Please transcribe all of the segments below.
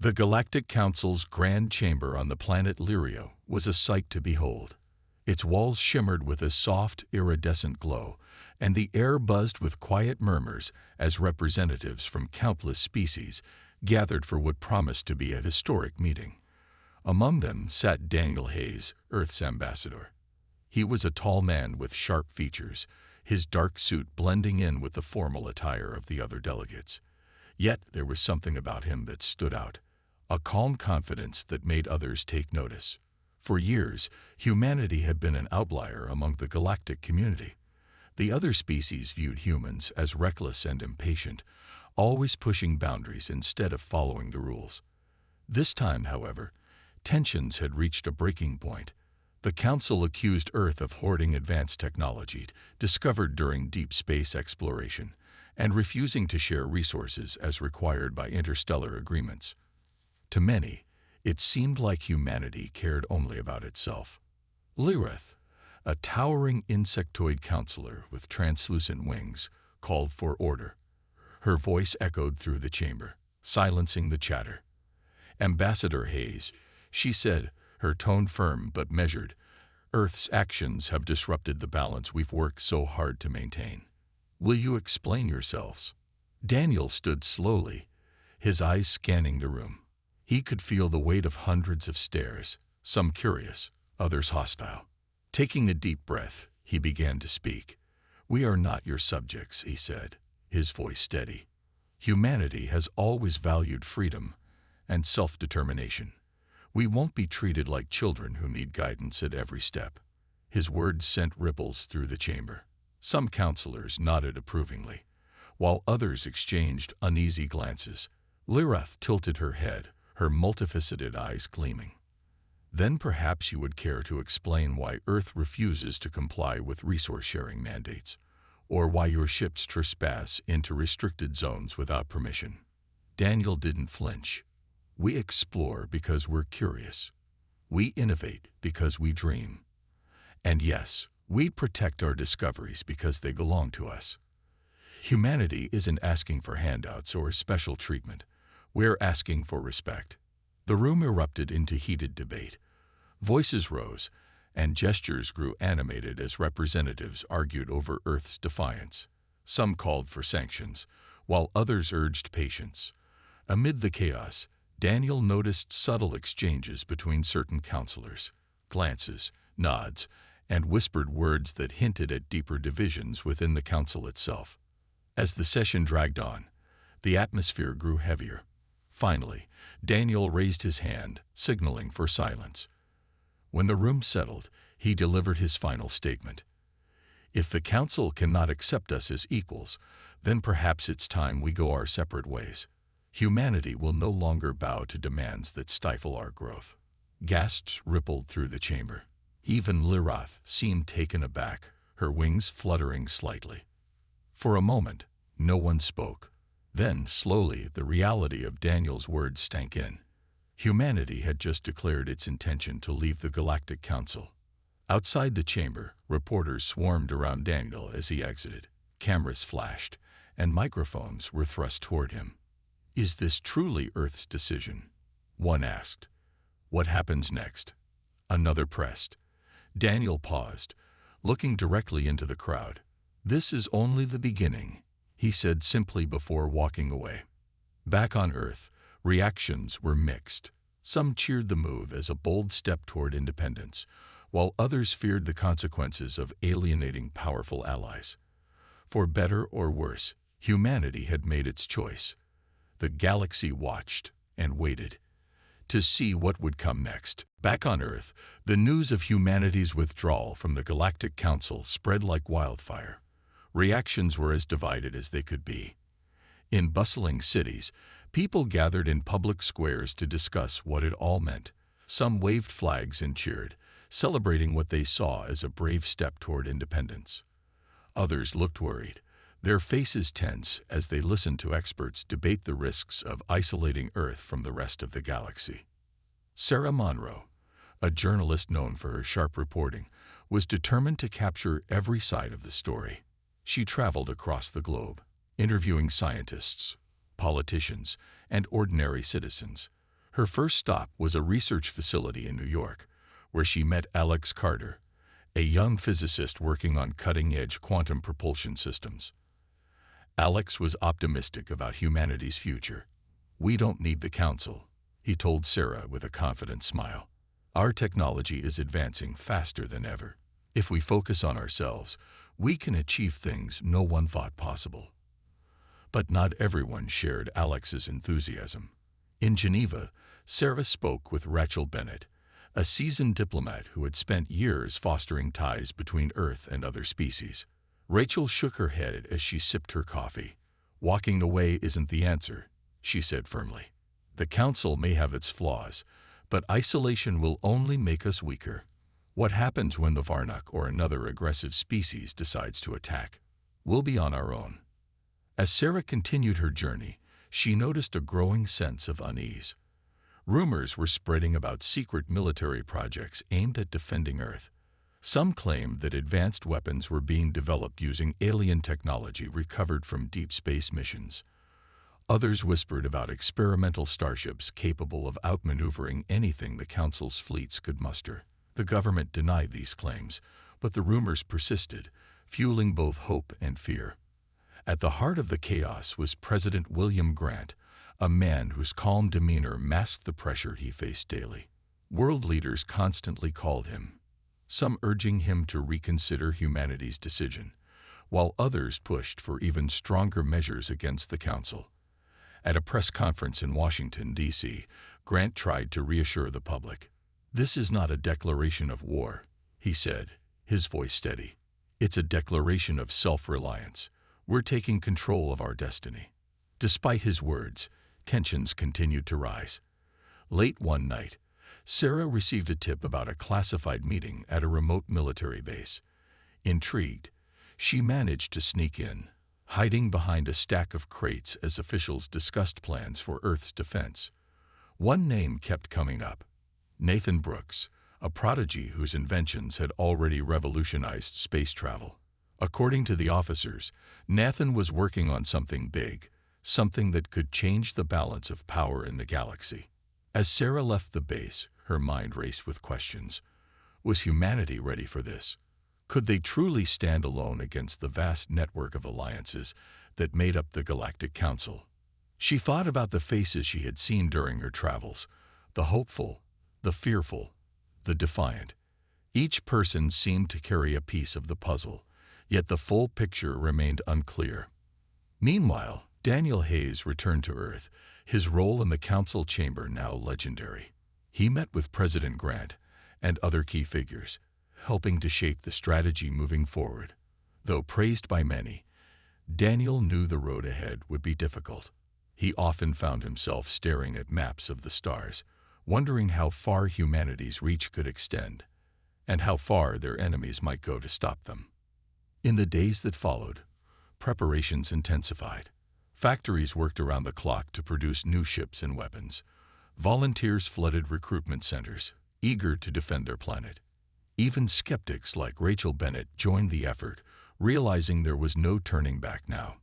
The Galactic Council's grand chamber on the planet Lyrio was a sight to behold. Its walls shimmered with a soft, iridescent glow, and the air buzzed with quiet murmurs as representatives from countless species gathered for what promised to be a historic meeting. Among them sat Daniel Hayes, Earth's ambassador. He was a tall man with sharp features, his dark suit blending in with the formal attire of the other delegates. Yet there was something about him that stood out, a calm confidence that made others take notice. For years, humanity had been an outlier among the galactic community. The other species viewed humans as reckless and impatient, always pushing boundaries instead of following the rules. This time, however, tensions had reached a breaking point. The Council accused Earth of hoarding advanced technology discovered during deep space exploration and refusing to share resources as required by interstellar agreements. To many, it seemed like humanity cared only about itself. Lyrith, a towering insectoid counselor with translucent wings, called for order. Her voice echoed through the chamber, silencing the chatter. Ambassador Hayes, she said, her tone firm but measured, Earth's actions have disrupted the balance we've worked so hard to maintain. Will you explain yourselves? Daniel stood slowly, his eyes scanning the room. He could feel the weight of hundreds of stares, some curious, others hostile. Taking a deep breath, he began to speak. "We are not your subjects," he said, his voice steady. "Humanity has always valued freedom and self-determination. We won't be treated like children who need guidance at every step." His words sent ripples through the chamber. Some counselors nodded approvingly, while others exchanged uneasy glances. Lyrith tilted her head, her multifaceted eyes gleaming. "Then perhaps you would care to explain why Earth refuses to comply with resource-sharing mandates, or why your ships trespass into restricted zones without permission." Daniel didn't flinch. "We explore because we're curious. We innovate because we dream. And yes, we protect our discoveries because they belong to us. Humanity isn't asking for handouts or special treatment. We're asking for respect." The room erupted into heated debate. Voices rose, and gestures grew animated as representatives argued over Earth's defiance. Some called for sanctions, while others urged patience. Amid the chaos, Daniel noticed subtle exchanges between certain counselors, glances, nods, and whispered words that hinted at deeper divisions within the council itself. As the session dragged on, the atmosphere grew heavier. Finally, Daniel raised his hand, signaling for silence. When the room settled, he delivered his final statement. "If the Council cannot accept us as equals, then perhaps it's time we go our separate ways. Humanity will no longer bow to demands that stifle our growth." Gasps rippled through the chamber. Even Lyrith seemed taken aback, her wings fluttering slightly. For a moment, no one spoke. Then, slowly, the reality of Daniel's words sank in. Humanity had just declared its intention to leave the Galactic Council. Outside the chamber, reporters swarmed around Daniel as he exited. Cameras flashed, and microphones were thrust toward him. "Is this truly Earth's decision?" one asked. "What happens next?" Another pressed. Daniel paused, looking directly into the crowd. "This is only the beginning," he said simply before walking away. Back on Earth, reactions were mixed. Some cheered the move as a bold step toward independence, while others feared the consequences of alienating powerful allies. For better or worse, humanity had made its choice. The galaxy watched and waited to see what would come next. Back on Earth, the news of humanity's withdrawal from the Galactic Council spread like wildfire. Reactions were as divided as they could be. In bustling cities, people gathered in public squares to discuss what it all meant. Some waved flags and cheered, celebrating what they saw as a brave step toward independence. Others looked worried, their faces tense as they listened to experts debate the risks of isolating Earth from the rest of the galaxy. Sarah Monroe, a journalist known for her sharp reporting, was determined to capture every side of the story. She traveled across the globe, interviewing scientists, politicians, and ordinary citizens. Her first stop was a research facility in New York, where she met Alex Carter, a young physicist working on cutting-edge quantum propulsion systems. Alex was optimistic about humanity's future. "We don't need the Council," he told Sarah with a confident smile. "Our technology is advancing faster than ever. If we focus on ourselves, we can achieve things no one thought possible." But not everyone shared Alex's enthusiasm. In Geneva, Sarah spoke with Rachel Bennett, a seasoned diplomat who had spent years fostering ties between Earth and other species. Rachel shook her head as she sipped her coffee. "Walking away isn't the answer," she said firmly. "The Council may have its flaws, but isolation will only make us weaker. What happens when the Varnock or another aggressive species decides to attack? We'll be on our own." As Sarah continued her journey, she noticed a growing sense of unease. Rumors were spreading about secret military projects aimed at defending Earth. Some claimed that advanced weapons were being developed using alien technology recovered from deep space missions. Others whispered about experimental starships capable of outmaneuvering anything the Council's fleets could muster. The government denied these claims, but the rumors persisted, fueling both hope and fear. At the heart of the chaos was President William Grant, a man whose calm demeanor masked the pressure he faced daily. World leaders constantly called him, some urging him to reconsider humanity's decision, while others pushed for even stronger measures against the Council. At a press conference in Washington, D.C., Grant tried to reassure the public. "This is not a declaration of war," he said, his voice steady. "It's a declaration of self-reliance. We're taking control of our destiny." Despite his words, tensions continued to rise. Late one night, Sarah received a tip about a classified meeting at a remote military base. Intrigued, she managed to sneak in, hiding behind a stack of crates as officials discussed plans for Earth's defense. One name kept coming up: Nathan Brooks, a prodigy whose inventions had already revolutionized space travel. According to the officers, Nathan was working on something big, something that could change the balance of power in the galaxy. As Sarah left the base, her mind raced with questions. Was humanity ready for this? Could they truly stand alone against the vast network of alliances that made up the Galactic Council? She thought about the faces she had seen during her travels, the hopeful, the fearful, the defiant. Each person seemed to carry a piece of the puzzle, yet the full picture remained unclear. Meanwhile, Daniel Hayes returned to Earth, his role in the Council chamber now legendary. He met with President Grant and other key figures, helping to shape the strategy moving forward. Though praised by many, Daniel knew the road ahead would be difficult. He often found himself staring at maps of the stars, wondering how far humanity's reach could extend, and how far their enemies might go to stop them. In the days that followed, preparations intensified. Factories worked around the clock to produce new ships and weapons. Volunteers flooded recruitment centers, eager to defend their planet. Even skeptics like Rachel Bennett joined the effort, realizing there was no turning back now.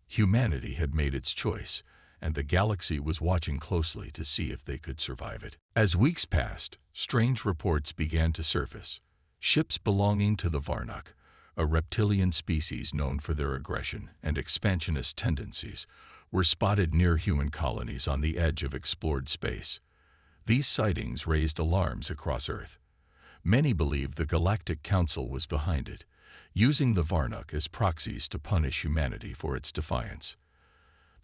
Humanity had made its choice, and the galaxy was watching closely to see if they could survive it. As weeks passed, strange reports began to surface. Ships belonging to the Varnock, a reptilian species known for their aggression and expansionist tendencies, were spotted near human colonies on the edge of explored space. These sightings raised alarms across Earth. Many believed the Galactic Council was behind it, using the Varnock as proxies to punish humanity for its defiance.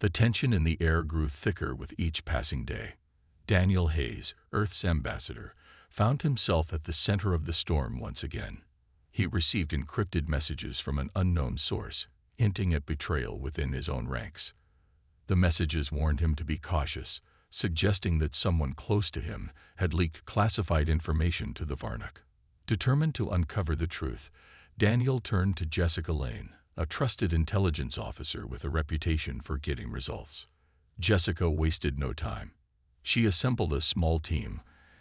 The tension in the air grew thicker with each passing day. Daniel Hayes, Earth's ambassador, found himself at the center of the storm once again. He received encrypted messages from an unknown source, hinting at betrayal within his own ranks. The messages warned him to be cautious, suggesting that someone close to him had leaked classified information to the Varnock. Determined to uncover the truth, Daniel turned to Jessica Lane, a trusted intelligence officer with a reputation for getting results. Jessica wasted no time. She assembled a small team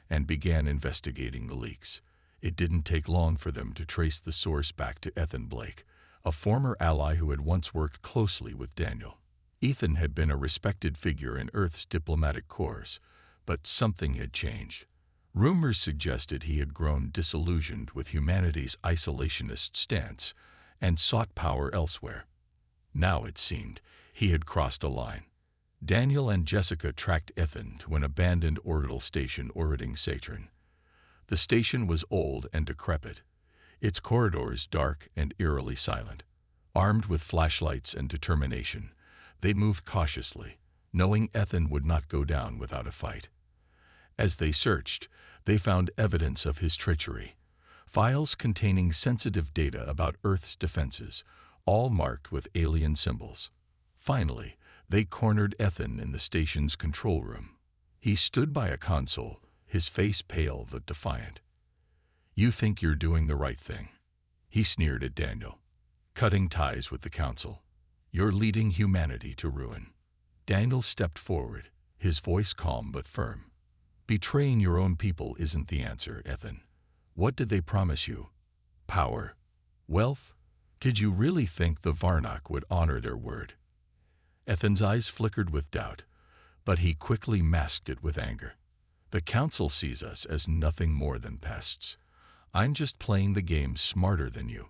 and began investigating the leaks. It didn't take long for them to trace the source back to Ethan Blake, a former ally who had once worked closely with Daniel. Ethan had been a respected figure in Earth's diplomatic corps, But something had changed. Rumors suggested he had grown disillusioned with humanity's isolationist stance and sought power elsewhere. Now, it seemed, he had crossed a line. Daniel and Jessica tracked Ethan to an abandoned orbital station orbiting Saturn. The station was old and decrepit, its corridors dark and eerily silent. Armed with flashlights and determination, they moved cautiously, knowing Ethan would not go down without a fight. As they searched, they found evidence of his treachery. Files containing sensitive data about Earth's defenses, all marked with alien symbols. Finally, they cornered Ethan in the station's control room. He stood by a console, his face pale but defiant. "You think you're doing the right thing," he sneered at Daniel. "Cutting ties with the Council. You're leading humanity to ruin." Daniel stepped forward, his voice calm but firm. "Betraying your own people isn't the answer, Ethan. What did they promise you? Power? Wealth? Did you really think the Varnock would honor their word?" Ethan's eyes flickered with doubt, but he quickly masked it with anger. "The Council sees us as nothing more than pests. I'm just playing the game smarter than you."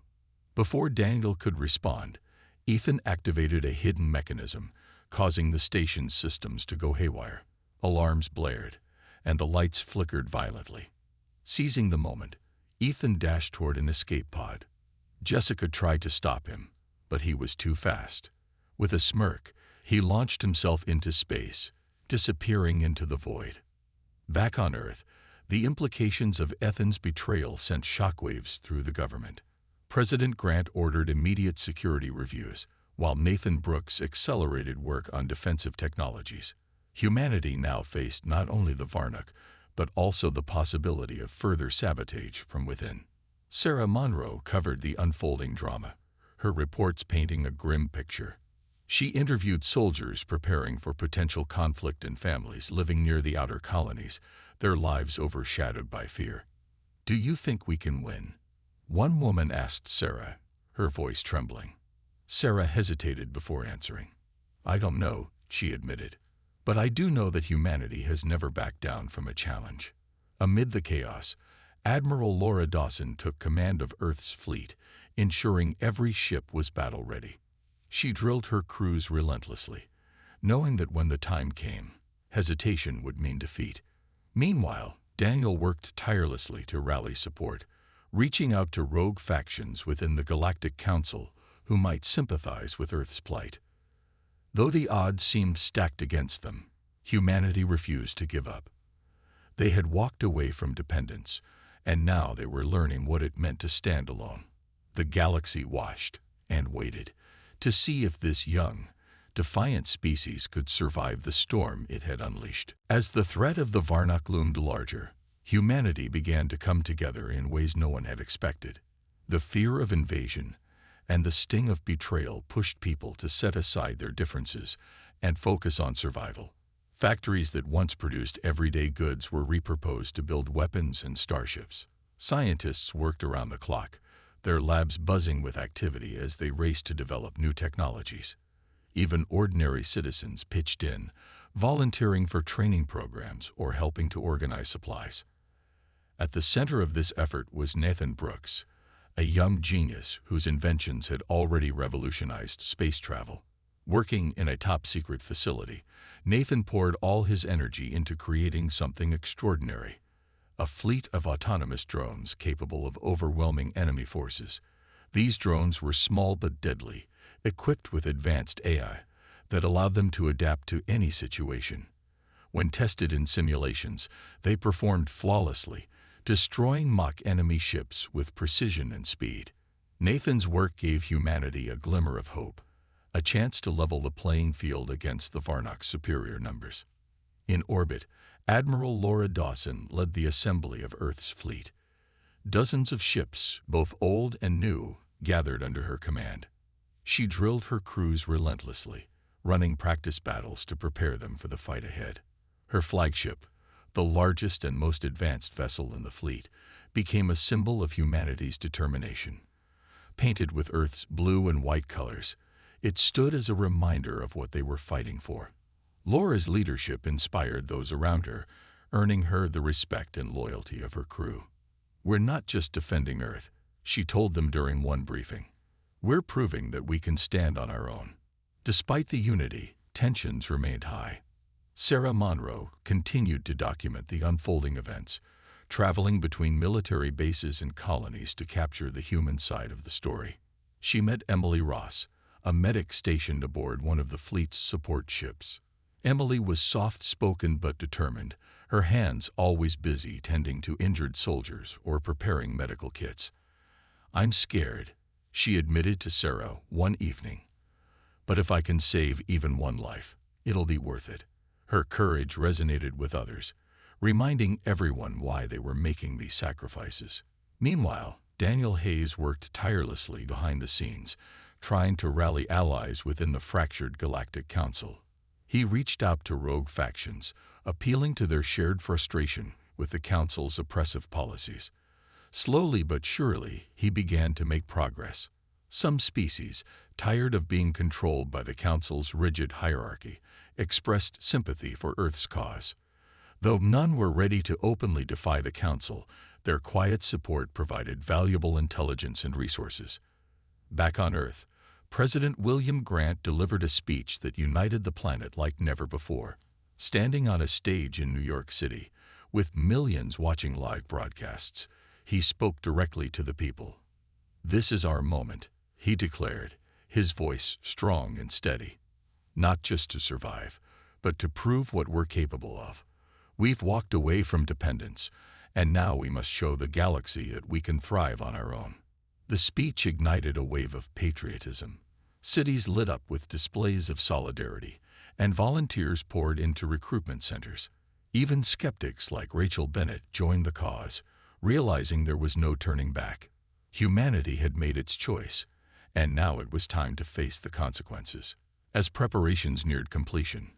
Before Daniel could respond, Ethan activated a hidden mechanism, causing the station's systems to go haywire. Alarms blared, and the lights flickered violently. Seizing the moment, Ethan dashed toward an escape pod. Jessica tried to stop him, but he was too fast. With a smirk, he launched himself into space, disappearing into the void. Back on Earth, the implications of Ethan's betrayal sent shockwaves through the government. President Grant ordered immediate security reviews, while Nathan Brooks accelerated work on defensive technologies. Humanity now faced not only the Varnock, but also the possibility of further sabotage from within. Sarah Monroe covered the unfolding drama, her reports painting a grim picture. She interviewed soldiers preparing for potential conflict and families living near the outer colonies, their lives overshadowed by fear. "Do you think we can win?" one woman asked Sarah, her voice trembling. Sarah hesitated before answering. "I don't know," she admitted, "but I do know that humanity has never backed down from a challenge." Amid the chaos, Admiral Laura Dawson took command of Earth's fleet, ensuring every ship was battle-ready. She drilled her crews relentlessly, knowing that when the time came, hesitation would mean defeat. Meanwhile, Daniel worked tirelessly to rally support, reaching out to rogue factions within the Galactic Council who might sympathize with Earth's plight. Though the odds seemed stacked against them, humanity refused to give up. They had walked away from dependence, and now they were learning what it meant to stand alone. The galaxy watched and waited to see if this young, defiant species could survive the storm it had unleashed. As the threat of the Varnock loomed larger, humanity began to come together in ways no one had expected. The fear of invasion and the sting of betrayal pushed people to set aside their differences and focus on survival. Factories that once produced everyday goods were repurposed to build weapons and starships. Scientists worked around the clock, their labs buzzing with activity as they raced to develop new technologies. Even ordinary citizens pitched in, volunteering for training programs or helping to organize supplies. At the center of this effort was Nathan Brooks, a young genius whose inventions had already revolutionized space travel. Working in a top-secret facility, Nathan poured all his energy into creating something extraordinary: a fleet of autonomous drones capable of overwhelming enemy forces. These drones were small but deadly, equipped with advanced AI that allowed them to adapt to any situation. When tested in simulations, they performed flawlessly, destroying mock enemy ships with precision and speed. Nathan's work gave humanity a glimmer of hope, a chance to level the playing field against the Varnock's superior numbers. In orbit, Admiral Laura Dawson led the assembly of Earth's fleet. Dozens of ships, both old and new, gathered under her command. She drilled her crews relentlessly, running practice battles to prepare them for the fight ahead. Her flagship, the largest and most advanced vessel in the fleet, became a symbol of humanity's determination. Painted with Earth's blue and white colors, it stood as a reminder of what they were fighting for. Laura's leadership inspired those around her, earning her the respect and loyalty of her crew. "We're not just defending Earth," she told them during one briefing. "We're proving that we can stand on our own." Despite the unity, tensions remained high. Sarah Monroe continued to document the unfolding events, traveling between military bases and colonies to capture the human side of the story. She met Emily Ross, a medic stationed aboard one of the fleet's support ships. Emily was soft-spoken but determined, her hands always busy tending to injured soldiers or preparing medical kits. "I'm scared," she admitted to Sarah one evening. "But if I can save even one life, it'll be worth it." Her courage resonated with others, reminding everyone why they were making these sacrifices. Meanwhile, Daniel Hayes worked tirelessly behind the scenes, trying to rally allies within the fractured Galactic Council. He reached out to rogue factions, appealing to their shared frustration with the Council's oppressive policies. Slowly but surely, he began to make progress. Some species, tired of being controlled by the Council's rigid hierarchy, expressed sympathy for Earth's cause. Though none were ready to openly defy the Council, their quiet support provided valuable intelligence and resources. Back on Earth, President William Grant delivered a speech that united the planet like never before. Standing on a stage in New York City, with millions watching live broadcasts, he spoke directly to the people. "This is our moment," he declared, his voice strong and steady. "Not just to survive, but to prove what we're capable of. We've walked away from dependence, and now we must show the galaxy that we can thrive on our own." The speech ignited a wave of patriotism. Cities lit up with displays of solidarity, and volunteers poured into recruitment centers. Even skeptics like Rachel Bennett joined the cause, realizing there was no turning back. Humanity had made its choice, and now it was time to face the consequences. As preparations neared completion,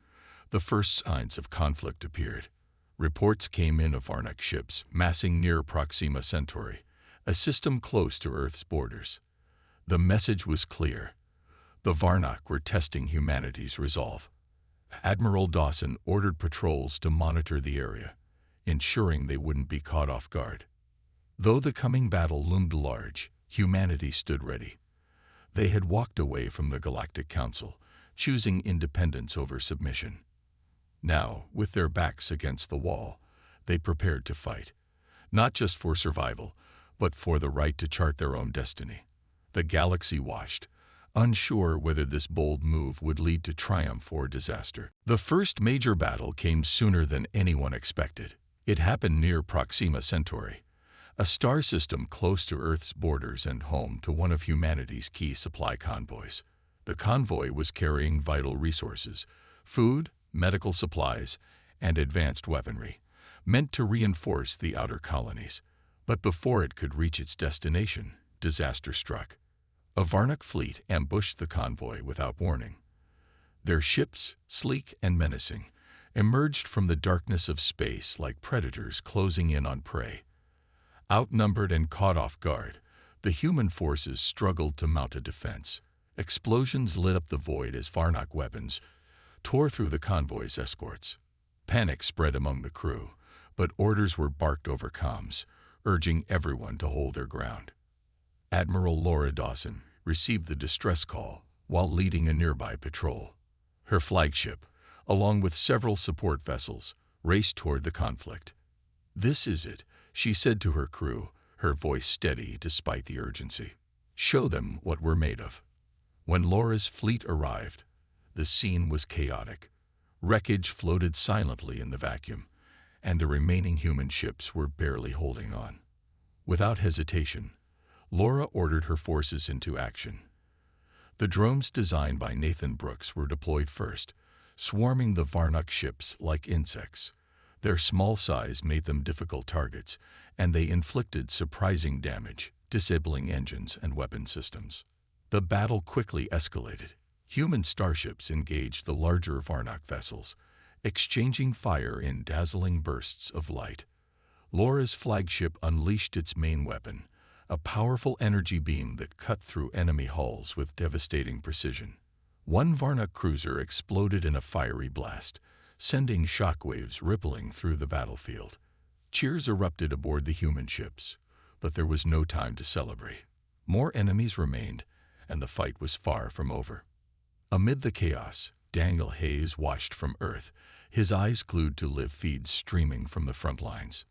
the first signs of conflict appeared. Reports came in of Varnak ships massing near Proxima Centauri, a system close to Earth's borders. The message was clear. The Varnak were testing humanity's resolve. Admiral Dawson ordered patrols to monitor the area, ensuring they wouldn't be caught off guard. Though the coming battle loomed large, humanity stood ready. They had walked away from the Galactic Council, choosing independence over submission. Now, with their backs against the wall, they prepared to fight, not just for survival, but for the right to chart their own destiny. The galaxy watched, unsure whether this bold move would lead to triumph or disaster. The first major battle came sooner than anyone expected. It happened near Proxima Centauri, a star system close to Earth's borders and home to one of humanity's key supply convoys. The convoy was carrying vital resources, food, medical supplies, and advanced weaponry, meant to reinforce the outer colonies. But before it could reach its destination, disaster struck. A Varnak fleet ambushed the convoy without warning. Their ships, sleek and menacing, emerged from the darkness of space like predators closing in on prey. Outnumbered and caught off guard, the human forces struggled to mount a defense. Explosions lit up the void as Varnak weapons tore through the convoy's escorts. Panic spread among the crew, but orders were barked over comms, urging everyone to hold their ground. Admiral Laura Dawson received the distress call while leading a nearby patrol. Her flagship, along with several support vessels, raced toward the conflict. "This is it," she said to her crew, her voice steady despite the urgency. "Show them what we're made of." When Laura's fleet arrived, the scene was chaotic. Wreckage floated silently in the vacuum, and the remaining human ships were barely holding on. Without hesitation, Laura ordered her forces into action. The drones designed by Nathan Brooks were deployed first, swarming the Varnak ships like insects. Their small size made them difficult targets, and they inflicted surprising damage, disabling engines and weapon systems. The battle quickly escalated. Human starships engaged the larger Varnak vessels, exchanging fire in dazzling bursts of light. Laura's flagship unleashed its main weapon, a powerful energy beam that cut through enemy hulls with devastating precision. One Varnak cruiser exploded in a fiery blast, sending shockwaves rippling through the battlefield. Cheers erupted aboard the human ships, but there was no time to celebrate. More enemies remained, and the fight was far from over. Amid the chaos, Daniel Hayes watched from Earth, his eyes glued to live feeds streaming from the front lines.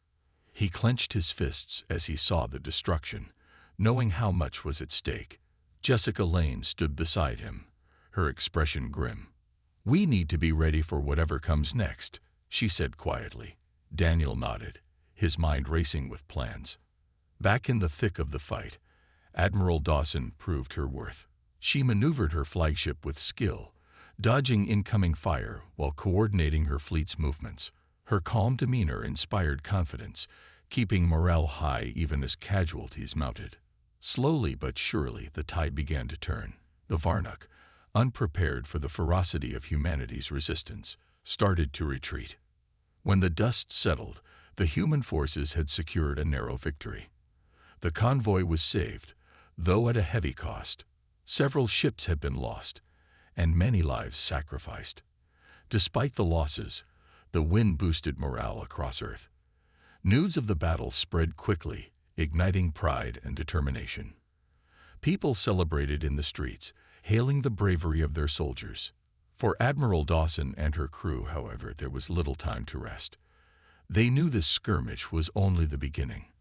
He clenched his fists as he saw the destruction, knowing how much was at stake. Jessica Lane stood beside him, her expression grim. "We need to be ready for whatever comes next," she said quietly. Daniel nodded, his mind racing with plans. Back in the thick of the fight, Admiral Dawson proved her worth. She maneuvered her flagship with skill, dodging incoming fire while coordinating her fleet's movements. Her calm demeanor inspired confidence, keeping morale high even as casualties mounted. Slowly but surely, the tide began to turn. The Varnock, unprepared for the ferocity of humanity's resistance, started to retreat. When the dust settled, the human forces had secured a narrow victory. The convoy was saved, though at a heavy cost. Several ships had been lost, and many lives sacrificed. Despite the losses, the win boosted morale across Earth. News of the battle spread quickly, igniting pride and determination. People celebrated in the streets, hailing the bravery of their soldiers. For Admiral Dawson and her crew, however, there was little time to rest. They knew this skirmish was only the beginning.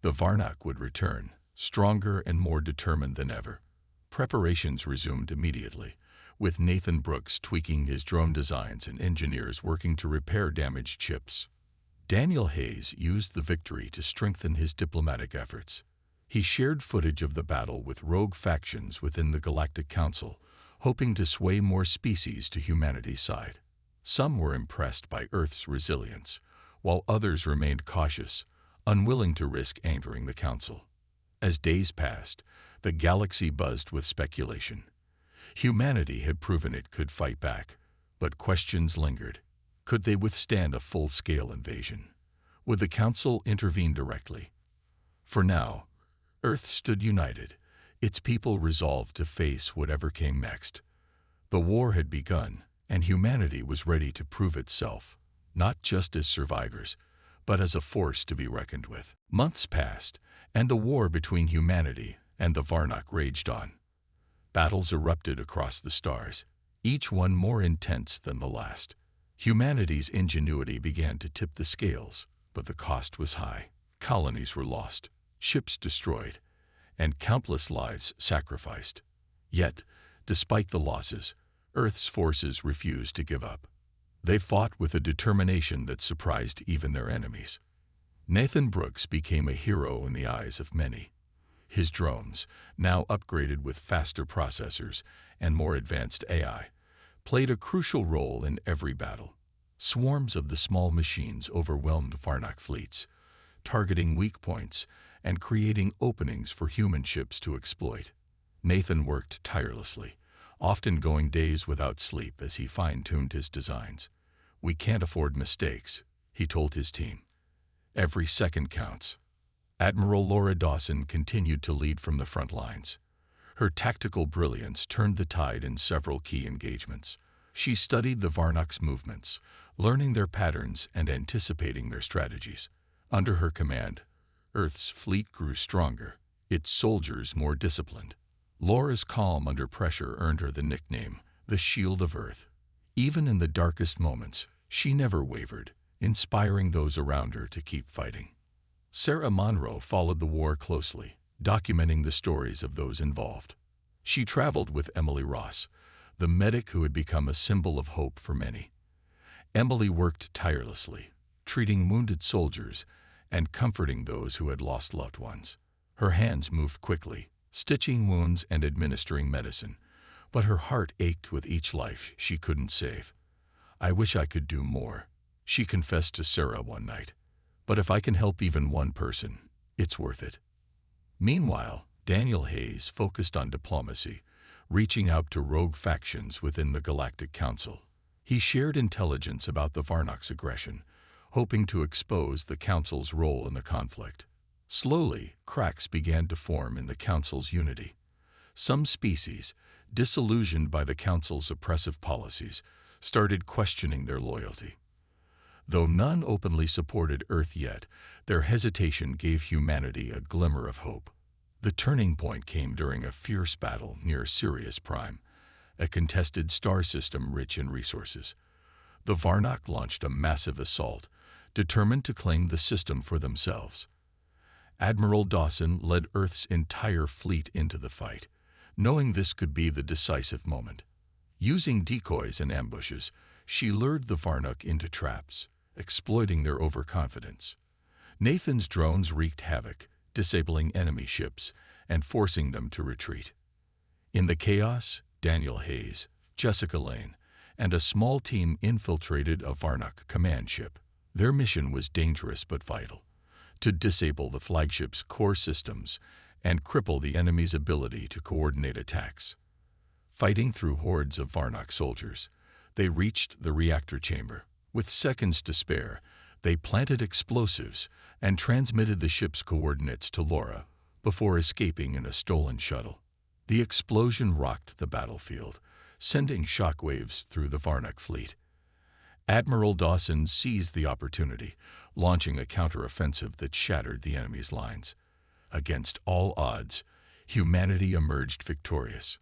The Varnock would return, stronger and more determined than ever. Preparations resumed immediately, with Nathan Brooks tweaking his drone designs and engineers working to repair damaged ships. Daniel Hayes used the victory to strengthen his diplomatic efforts. He shared footage of the battle with rogue factions within the Galactic Council, hoping to sway more species to humanity's side. Some were impressed by Earth's resilience, while others remained cautious, unwilling to risk entering the Council. As days passed, the galaxy buzzed with speculation. Humanity had proven it could fight back, but questions lingered. Could they withstand a full-scale invasion? Would the Council intervene directly? For now, Earth stood united, its people resolved to face whatever came next. The war had begun, and humanity was ready to prove itself, not just as survivors, but as a force to be reckoned with. Months passed, and the war between humanity and the Varnock raged on. Battles erupted across the stars, each one more intense than the last. Humanity's ingenuity began to tip the scales, but the cost was high. Colonies were lost, ships destroyed, and countless lives sacrificed. Yet, despite the losses, Earth's forces refused to give up. They fought with a determination that surprised even their enemies. Nathan Brooks became a hero in the eyes of many. His drones, now upgraded with faster processors and more advanced AI, played a crucial role in every battle. Swarms of the small machines overwhelmed Varnock fleets, targeting weak points and creating openings for human ships to exploit. Nathan worked tirelessly, often going days without sleep as he fine-tuned his designs. "We can't afford mistakes," he told his team. "Every second counts." Admiral Laura Dawson continued to lead from the front lines. Her tactical brilliance turned the tide in several key engagements. She studied the Varnock's movements, learning their patterns and anticipating their strategies. Under her command, Earth's fleet grew stronger, its soldiers more disciplined. Laura's calm under pressure earned her the nickname, the Shield of Earth. Even in the darkest moments, she never wavered, inspiring those around her to keep fighting. Sarah Monroe followed the war closely, documenting the stories of those involved. She traveled with Emily Ross, the medic who had become a symbol of hope for many. Emily worked tirelessly, treating wounded soldiers and comforting those who had lost loved ones. Her hands moved quickly, stitching wounds and administering medicine, but her heart ached with each life she couldn't save. "I wish I could do more," she confessed to Sarah one night. "But if I can help even one person, it's worth it." Meanwhile, Daniel Hayes focused on diplomacy, reaching out to rogue factions within the Galactic Council. He shared intelligence about the Varnock's aggression, hoping to expose the Council's role in the conflict. Slowly, cracks began to form in the Council's unity. Some species, disillusioned by the Council's oppressive policies, started questioning their loyalty. Though none openly supported Earth yet, their hesitation gave humanity a glimmer of hope. The turning point came during a fierce battle near Sirius Prime, a contested star system rich in resources. The Varnock launched a massive assault, determined to claim the system for themselves. Admiral Dawson led Earth's entire fleet into the fight, knowing this could be the decisive moment. Using decoys and ambushes, she lured the Varnock into traps, exploiting their overconfidence. Nathan's drones wreaked havoc, disabling enemy ships and forcing them to retreat. In the chaos, Daniel Hayes, Jessica Lane, and a small team infiltrated a Varnock command ship. Their mission was dangerous but vital: to disable the flagship's core systems and cripple the enemy's ability to coordinate attacks. Fighting through hordes of Varnock soldiers, they reached the reactor chamber. With seconds to spare, they planted explosives and transmitted the ship's coordinates to Laura before escaping in a stolen shuttle. The explosion rocked the battlefield, sending shockwaves through the Varnock fleet. Admiral Dawson seized the opportunity, launching a counteroffensive that shattered the enemy's lines. Against all odds, humanity emerged victorious.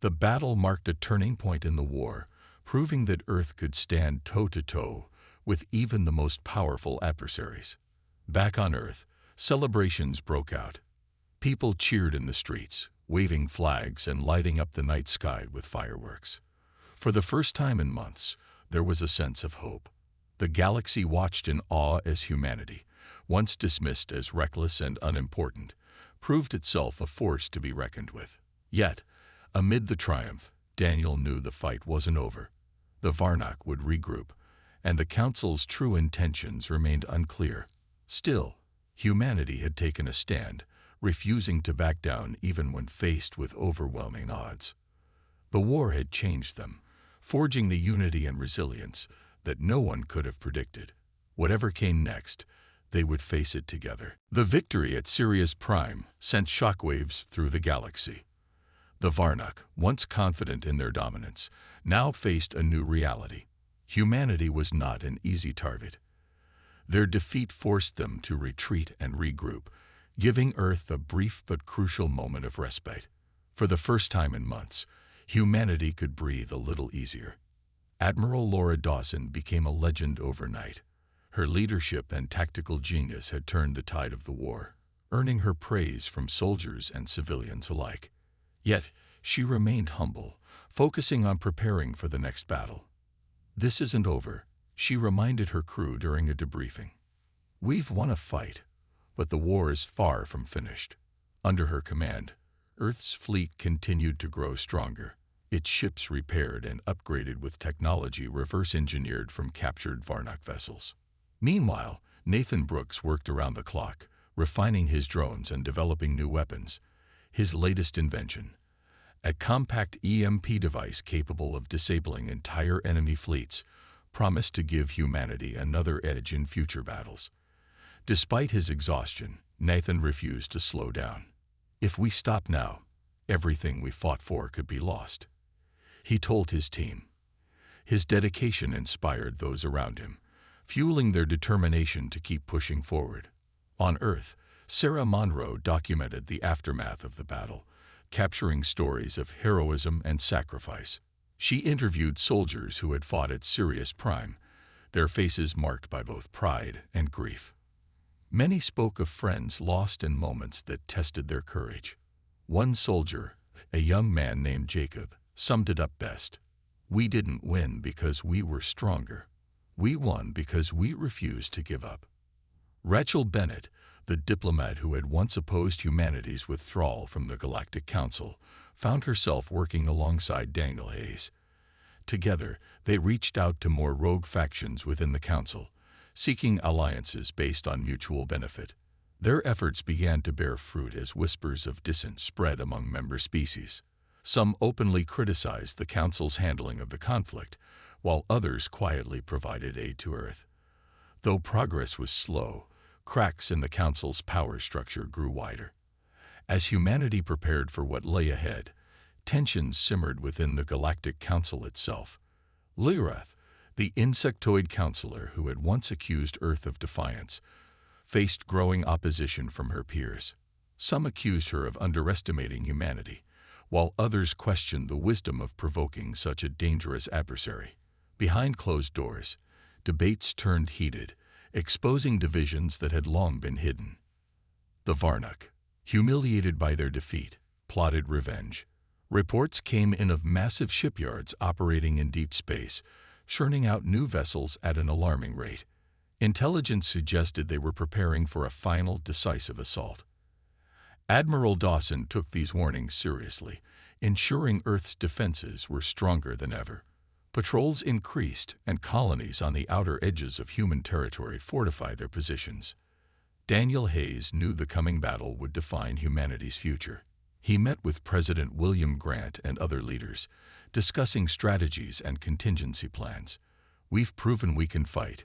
The battle marked a turning point in the war, proving that Earth could stand toe-to-toe with even the most powerful adversaries. Back on Earth, celebrations broke out. People cheered in the streets, waving flags and lighting up the night sky with fireworks. For the first time in months, there was a sense of hope. The galaxy watched in awe as humanity, once dismissed as reckless and unimportant, proved itself a force to be reckoned with. Yet, amid the triumph, Daniel knew the fight wasn't over. The Varnock would regroup, and the Council's true intentions remained unclear. Still, humanity had taken a stand, refusing to back down even when faced with overwhelming odds. The war had changed them, forging the unity and resilience that no one could have predicted. Whatever came next, they would face it together. The victory at Sirius Prime sent shockwaves through the galaxy. The Varnock, once confident in their dominance, now faced a new reality. Humanity was not an easy target. Their defeat forced them to retreat and regroup, giving Earth a brief but crucial moment of respite. For the first time in months, humanity could breathe a little easier. Admiral Laura Dawson became a legend overnight. Her leadership and tactical genius had turned the tide of the war, earning her praise from soldiers and civilians alike. Yet, she remained humble, focusing on preparing for the next battle. "This isn't over," she reminded her crew during a debriefing. "We've won a fight, but the war is far from finished." Under her command, Earth's fleet continued to grow stronger, its ships repaired and upgraded with technology reverse-engineered from captured Varnock vessels. Meanwhile, Nathan Brooks worked around the clock, refining his drones and developing new weapons. His latest invention, a compact EMP device capable of disabling entire enemy fleets, promised to give humanity another edge in future battles. Despite his exhaustion, Nathan refused to slow down. "If we stop now, everything we fought for could be lost," he told his team. His dedication inspired those around him, fueling their determination to keep pushing forward. On Earth, Sarah Monroe documented the aftermath of the battle, capturing stories of heroism and sacrifice. She interviewed soldiers who had fought at Sirius Prime, their faces marked by both pride and grief. Many spoke of friends lost in moments that tested their courage. One soldier, a young man named Jacob, summed it up best: "We didn't win because we were stronger. We won because we refused to give up." Rachel Bennett, the diplomat who had once opposed humanity's withdrawal from the Galactic Council, found herself working alongside Daniel Hayes. Together, they reached out to more rogue factions within the Council, seeking alliances based on mutual benefit. Their efforts began to bear fruit as whispers of dissent spread among member species. Some openly criticized the Council's handling of the conflict, while others quietly provided aid to Earth. Though progress was slow, cracks in the Council's power structure grew wider. As humanity prepared for what lay ahead, tensions simmered within the Galactic Council itself. Lirath, the insectoid counselor who had once accused Earth of defiance, faced growing opposition from her peers. Some accused her of underestimating humanity, while others questioned the wisdom of provoking such a dangerous adversary. Behind closed doors, debates turned heated, exposing divisions that had long been hidden. The Varnuk, humiliated by their defeat, plotted revenge. Reports came in of massive shipyards operating in deep space, churning out new vessels at an alarming rate. Intelligence suggested they were preparing for a final, decisive assault. Admiral Dawson took these warnings seriously, ensuring Earth's defenses were stronger than ever. Patrols increased, and colonies on the outer edges of human territory fortified their positions. Daniel Hayes knew the coming battle would define humanity's future. He met with President William Grant and other leaders, discussing strategies and contingency plans. "We've proven we can fight,"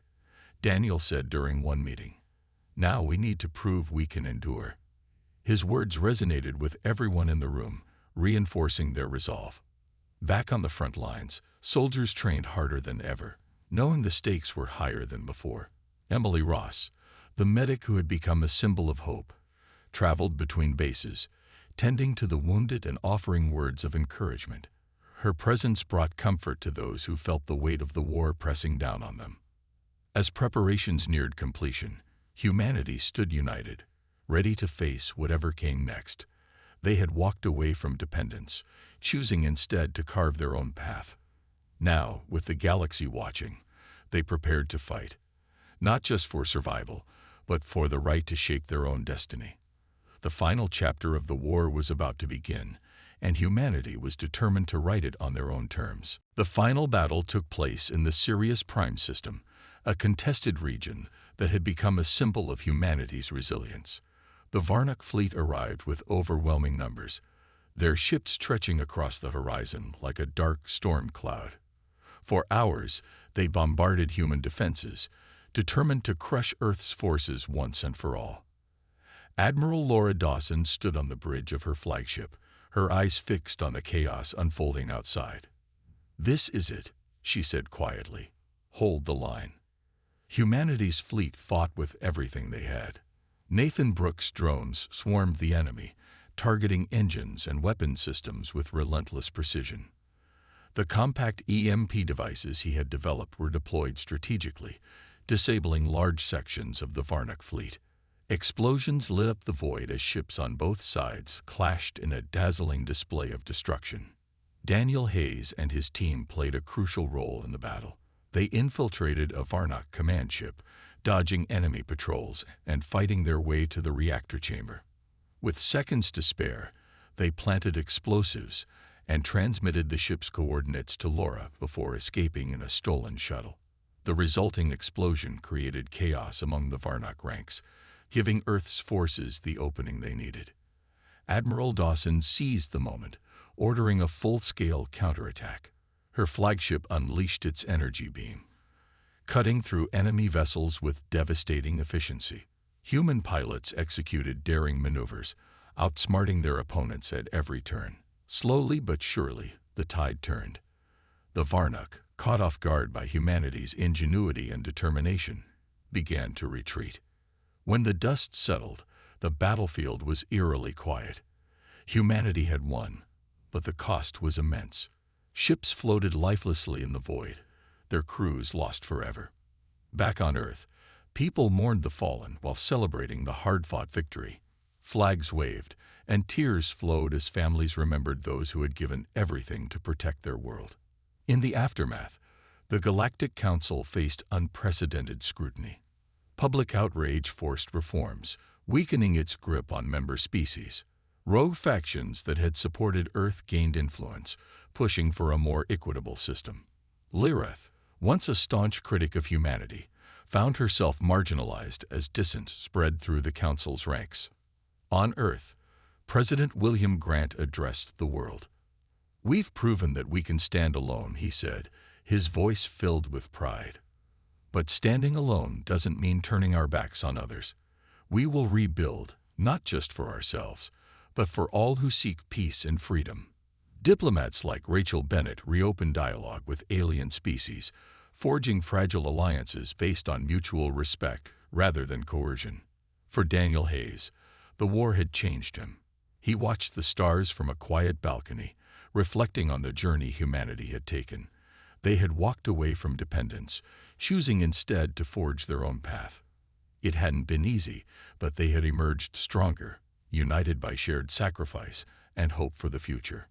Daniel said during one meeting. "Now we need to prove we can endure." His words resonated with everyone in the room, reinforcing their resolve. Back on the front lines, soldiers trained harder than ever, knowing the stakes were higher than before. Emily Ross, the medic who had become a symbol of hope, traveled between bases, tending to the wounded and offering words of encouragement. Her presence brought comfort to those who felt the weight of the war pressing down on them. As preparations neared completion, humanity stood united, ready to face whatever came next. They had walked away from dependence, choosing instead to carve their own path. Now, with the galaxy watching, they prepared to fight, not just for survival, but for the right to shape their own destiny. The final chapter of the war was about to begin, and humanity was determined to write it on their own terms. The final battle took place in the Sirius Prime system, a contested region that had become a symbol of humanity's resilience. The Varnuk fleet arrived with overwhelming numbers, their ships stretching across the horizon like a dark storm cloud. For hours, they bombarded human defenses, determined to crush Earth's forces once and for all. Admiral Laura Dawson stood on the bridge of her flagship, her eyes fixed on the chaos unfolding outside. "This is it," she said quietly. "Hold the line." Humanity's fleet fought with everything they had. Nathan Brooks' drones swarmed the enemy, targeting engines and weapon systems with relentless precision. The compact EMP devices he had developed were deployed strategically, disabling large sections of the Varnuk fleet. Explosions lit up the void as ships on both sides clashed in a dazzling display of destruction. Daniel Hayes and his team played a crucial role in the battle. They infiltrated a Varnuk command ship, dodging enemy patrols and fighting their way to the reactor chamber. With seconds to spare, they planted explosives and transmitted the ship's coordinates to Laura before escaping in a stolen shuttle. The resulting explosion created chaos among the Varnuk ranks, giving Earth's forces the opening they needed. Admiral Dawson seized the moment, ordering a full-scale counterattack. Her flagship unleashed its energy beam, cutting through enemy vessels with devastating efficiency. Human pilots executed daring maneuvers, outsmarting their opponents at every turn. Slowly but surely, the tide turned. The Varnuk, caught off guard by humanity's ingenuity and determination, began to retreat. When the dust settled, the battlefield was eerily quiet. Humanity had won, but the cost was immense. Ships floated lifelessly in the void, their crews lost forever. Back on Earth, people mourned the fallen while celebrating the hard-fought victory. Flags waved, and tears flowed as families remembered those who had given everything to protect their world. In the aftermath, the Galactic Council faced unprecedented scrutiny. Public outrage forced reforms, weakening its grip on member species. Rogue factions that had supported Earth gained influence, pushing for a more equitable system. Lirath, once a staunch critic of humanity, found herself marginalized as dissent spread through the Council's ranks. On Earth, President William Grant addressed the world. "We've proven that we can stand alone," he said, his voice filled with pride. "But standing alone doesn't mean turning our backs on others. We will rebuild, not just for ourselves, but for all who seek peace and freedom." Diplomats like Rachel Bennett reopened dialogue with alien species, forging fragile alliances based on mutual respect rather than coercion. For Daniel Hayes, the war had changed him. He watched the stars from a quiet balcony, reflecting on the journey humanity had taken. They had walked away from dependence, choosing instead to forge their own path. It hadn't been easy, but they had emerged stronger, united by shared sacrifice and hope for the future.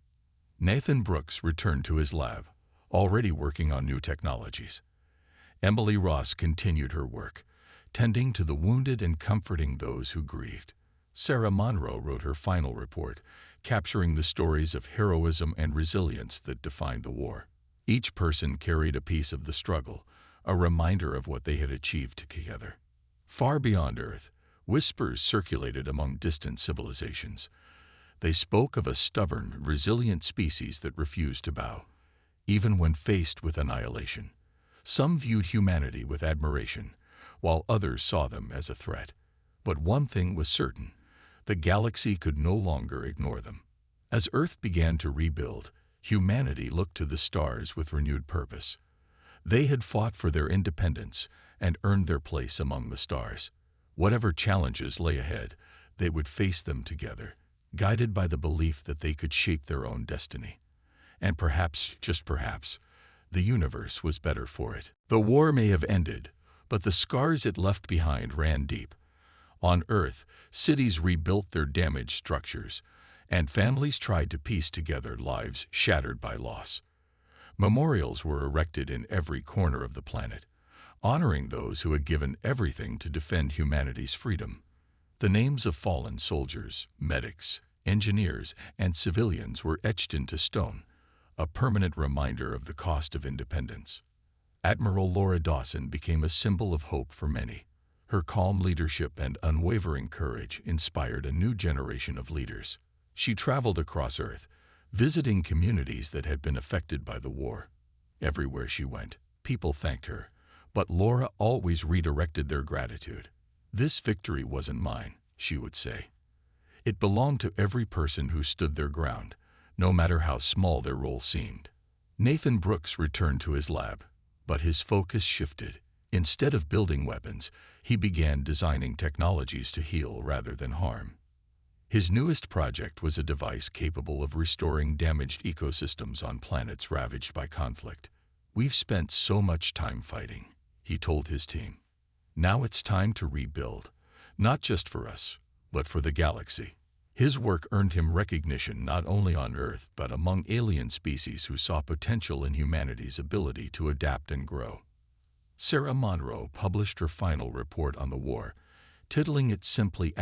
Nathan Brooks returned to his lab, already working on new technologies. Emily Ross continued her work, tending to the wounded and comforting those who grieved. Sarah Monroe wrote her final report, capturing the stories of heroism and resilience that defined the war. Each person carried a piece of the struggle, a reminder of what they had achieved together. Far beyond Earth, whispers circulated among distant civilizations. They spoke of a stubborn, resilient species that refused to bow, even when faced with annihilation. Some viewed humanity with admiration, while others saw them as a threat. But one thing was certain: the galaxy could no longer ignore them. As Earth began to rebuild, humanity looked to the stars with renewed purpose. They had fought for their independence and earned their place among the stars. Whatever challenges lay ahead, they would face them together, guided by the belief that they could shape their own destiny. And perhaps, just perhaps, the universe was better for it. The war may have ended, but the scars it left behind ran deep. On Earth, cities rebuilt their damaged structures, and families tried to piece together lives shattered by loss. Memorials were erected in every corner of the planet, honoring those who had given everything to defend humanity's freedom. The names of fallen soldiers, medics, engineers, and civilians were etched into stone, a permanent reminder of the cost of independence. Admiral Laura Dawson became a symbol of hope for many. Her calm leadership and unwavering courage inspired a new generation of leaders. She traveled across Earth, visiting communities that had been affected by the war. Everywhere she went, people thanked her, but Laura always redirected their gratitude. "This victory wasn't mine," she would say. "It belonged to every person who stood their ground, no matter how small their role seemed." Nathan Brooks returned to his lab, but his focus shifted. Instead of building weapons, he began designing technologies to heal rather than harm. His newest project was a device capable of restoring damaged ecosystems on planets ravaged by conflict. "We've spent so much time fighting," he told his team. "Now it's time to rebuild, not just for us, but for the galaxy." His work earned him recognition not only on Earth but among alien species who saw potential in humanity's ability to adapt and grow. Sarah Monroe published her final report on the war, titling it simply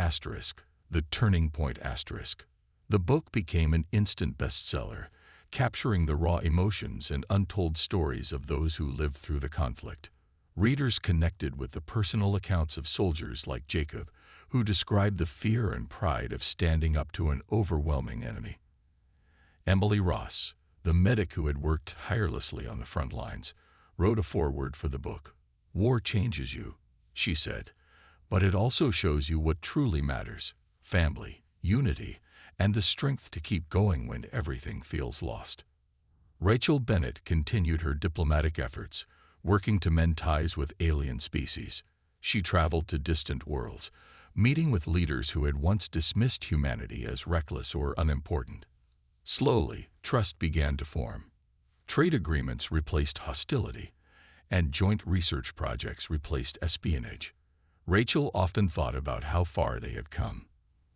The Turning Point Asterisk. The book became an instant bestseller, capturing the raw emotions and untold stories of those who lived through the conflict. Readers connected with the personal accounts of soldiers like Jacob, who described the fear and pride of standing up to an overwhelming enemy. Emily Ross, the medic who had worked tirelessly on the front lines, wrote a foreword for the book. "War changes you," she said, "but it also shows you what truly matters: family, unity, and the strength to keep going when everything feels lost." Rachel Bennett continued her diplomatic efforts, working to mend ties with alien species. She traveled to distant worlds, meeting with leaders who had once dismissed humanity as reckless or unimportant. Slowly, trust began to form. Trade agreements replaced hostility, and joint research projects replaced espionage. Rachel often thought about how far they had come.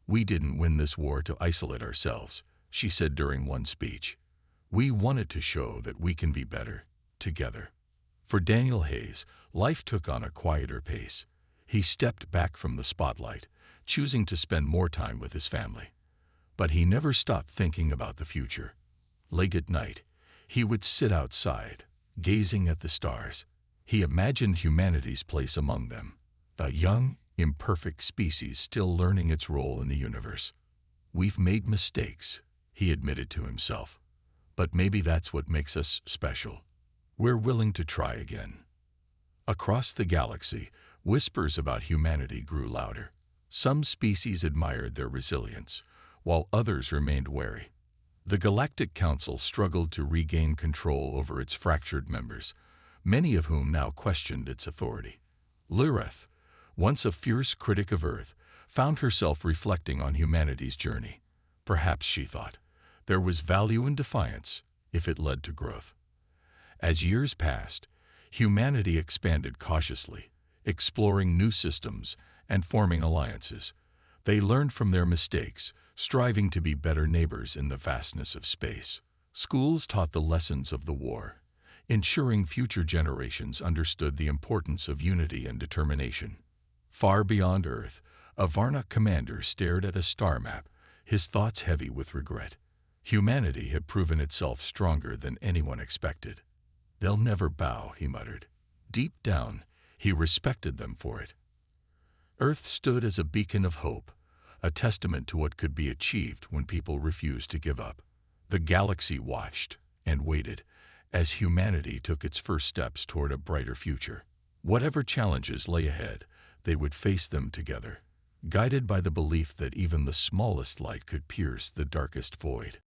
"We didn't win this war to isolate ourselves," she said during one speech. "We wanted to show that we can be better, together." For Daniel Hayes, life took on a quieter pace. He stepped back from the spotlight, choosing to spend more time with his family. But he never stopped thinking about the future. Late at night, he would sit outside, gazing at the stars. He imagined humanity's place among them, a young, imperfect species still learning its role in the universe. "We've made mistakes," he admitted to himself. "But maybe that's what makes us special. We're willing to try again." Across the galaxy, whispers about humanity grew louder. Some species admired their resilience, while others remained wary. The Galactic Council struggled to regain control over its fractured members, many of whom now questioned its authority. Lirith, once a fierce critic of Earth, found herself reflecting on humanity's journey. Perhaps, she thought, there was value in defiance if it led to growth. As years passed, humanity expanded cautiously, exploring new systems and forming alliances. They learned from their mistakes, striving to be better neighbors in the vastness of space. Schools taught the lessons of the war, ensuring future generations understood the importance of unity and determination. Far beyond Earth, a Varna commander stared at a star map, his thoughts heavy with regret. Humanity had proven itself stronger than anyone expected. "They'll never bow," he muttered. Deep down, he respected them for it. Earth stood as a beacon of hope, a testament to what could be achieved when people refused to give up. The galaxy watched and waited as humanity took its first steps toward a brighter future. Whatever challenges lay ahead, they would face them together, guided by the belief that even the smallest light could pierce the darkest void.